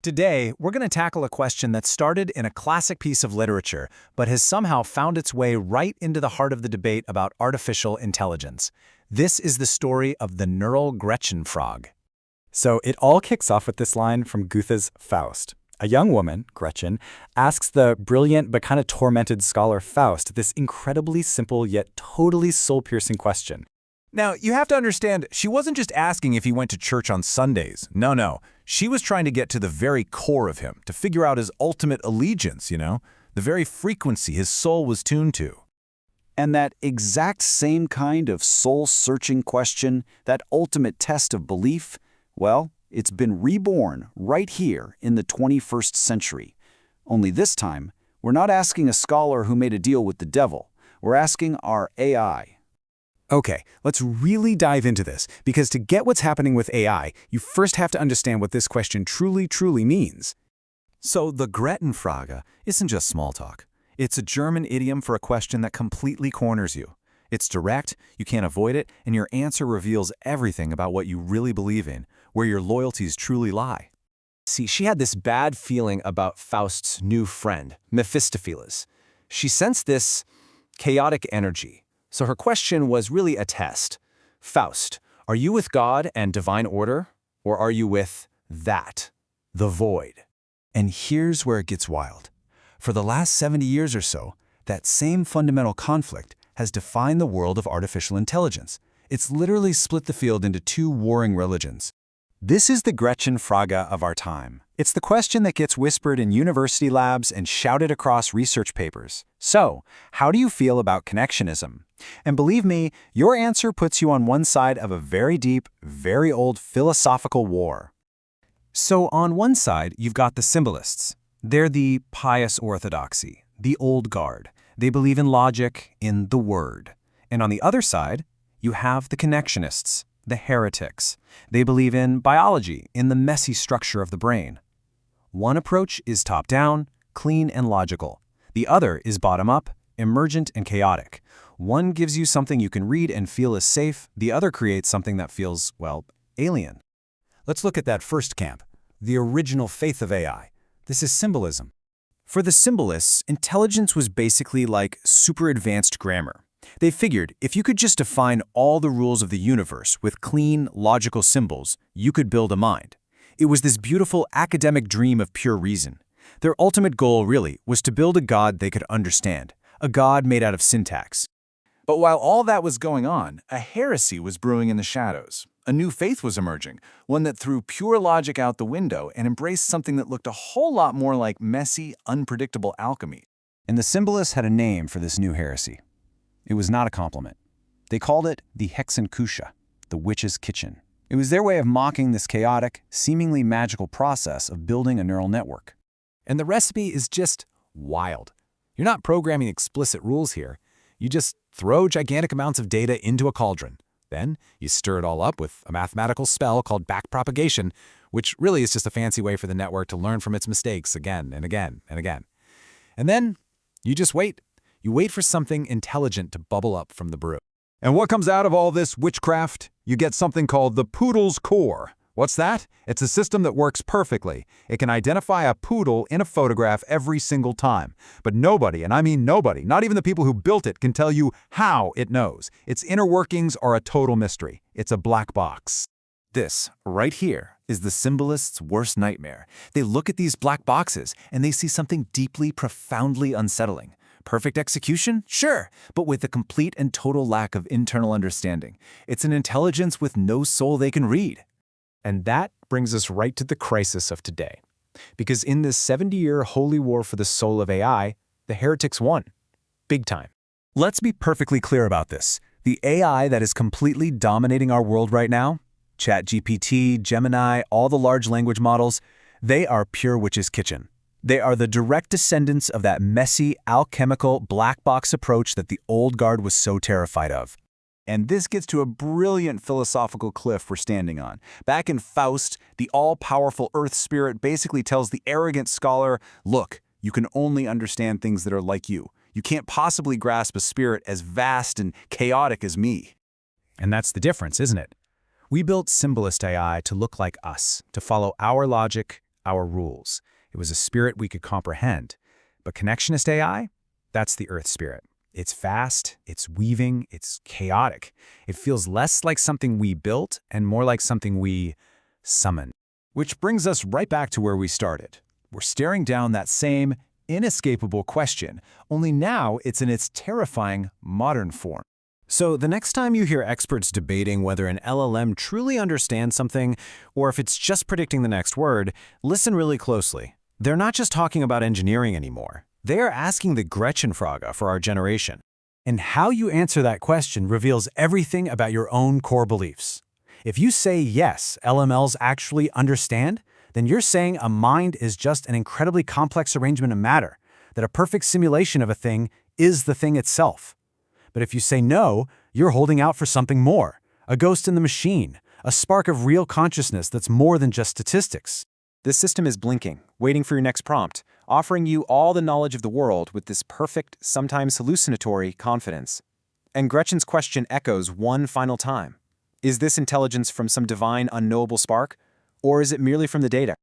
Today, we're going to tackle a question that started in a classic piece of literature, but has somehow found its way right into the heart of the debate about artificial intelligence. This is the story of the Neural Gretchenfrage. So it all kicks off with this line from Goethe's Faust. A young woman, Gretchen, asks the brilliant but kind of tormented scholar Faust this incredibly simple yet totally soul-piercing question. Now, you have to understand, she wasn't just asking if he went to church on Sundays. No. She was trying to get to the very core of him, to figure out his ultimate allegiance, the very frequency his soul was tuned to. And that exact same kind of soul-searching question, that ultimate test of belief, well, it's been reborn right here in the 21st century. Only this time, we're not asking a scholar who made a deal with the devil. We're asking our AI. Okay, let's really dive into this, because to get what's happening with AI, you first have to understand what this question truly means. So the Gretchenfrage isn't just small talk. It's a German idiom for a question that completely corners you. It's direct, you can't avoid it, and your answer reveals everything about what you really believe in, where your loyalties truly lie. See, she had this bad feeling about Faust's new friend, Mephistopheles. She sensed this chaotic energy. So her question was really a test. Faust, are you with God and divine order, or are you with that, the void? And here's where it gets wild. For the last 70 years or so, that same fundamental conflict has defined the world of artificial intelligence. It's literally split the field into two warring religions. This is the Gretchenfrage of our time. It's the question that gets whispered in university labs and shouted across research papers. So, how do you feel about connectionism? And believe me, your answer puts you on one side of a very deep, very old philosophical war. So on one side, you've got the symbolists. They're the pious orthodoxy, the old guard. They believe in logic, in the word. And on the other side, you have the connectionists, the heretics. They believe in biology, in the messy structure of the brain. One approach is top-down, clean and logical. The other is bottom-up, emergent and chaotic. One gives you something you can read and feel is safe. The other creates something that feels, well, alien. Let's look at that first camp, the original faith of AI. This is symbolism. For the symbolists, intelligence was basically like super advanced grammar. They figured if you could just define all the rules of the universe with clean, logical symbols, you could build a mind. It was this beautiful academic dream of pure reason. Their ultimate goal, really, was to build a god they could understand, a god made out of syntax. But while all that was going on, a heresy was brewing in the shadows. A new faith was emerging, one that threw pure logic out the window and embraced something that looked a whole lot more like messy, unpredictable alchemy. And the symbolists had a name for this new heresy. It was not a compliment. They called it the Hexenkusche, the witch's kitchen. It was their way of mocking this chaotic, seemingly magical process of building a neural network. And the recipe is just wild. You're not programming explicit rules here. You just throw gigantic amounts of data into a cauldron. Then you stir it all up with a mathematical spell called backpropagation, which really is just a fancy way for the network to learn from its mistakes again and again and again. And then you just wait. You wait for something intelligent to bubble up from the brew. And what comes out of all this witchcraft? You get something called the poodle's core. What's that? It's a system that works perfectly. It can identify a poodle in a photograph every single time. But nobody, and I mean nobody, not even the people who built it, can tell you how it knows. Its inner workings are a total mystery. It's a black box. This, right here, is the symbolists' worst nightmare. They look at these black boxes and they see something deeply, profoundly unsettling. Perfect execution? Sure, but with a complete and total lack of internal understanding. It's an intelligence with no soul they can read. And that brings us right to the crisis of today. Because in this 70-year holy war for the soul of AI, the heretics won. Big time. Let's be perfectly clear about this. The AI that is completely dominating our world right now, ChatGPT, Gemini, all the large language models, they are pure witch's kitchen. They are the direct descendants of that messy, alchemical, black box approach that the old guard was so terrified of. And this gets to a brilliant philosophical cliff we're standing on. Back in Faust, the all-powerful earth spirit basically tells the arrogant scholar, look, you can only understand things that are like you. You can't possibly grasp a spirit as vast and chaotic as me. And that's the difference, isn't it? We built symbolist AI to look like us, to follow our logic, our rules. It was a spirit we could comprehend. But connectionist AI? That's the Earth spirit. It's fast, it's weaving, it's chaotic. It feels less like something we built and more like something we summon. Which brings us right back to where we started. We're staring down that same inescapable question, only now it's in its terrifying modern form. So the next time you hear experts debating whether an LLM truly understands something or if it's just predicting the next word, listen really closely. They're not just talking about engineering anymore. They are asking the Gretchenfrage for our generation. And how you answer that question reveals everything about your own core beliefs. If you say yes, LMLs actually understand, then you're saying a mind is just an incredibly complex arrangement of matter, that a perfect simulation of a thing is the thing itself. But if you say no, you're holding out for something more, a ghost in the machine, a spark of real consciousness that's more than just statistics. This system is blinking, waiting for your next prompt, offering you all the knowledge of the world with this perfect, sometimes hallucinatory confidence. And Gretchen's question echoes one final time. Is this intelligence from some divine, unknowable spark, or is it merely from the data?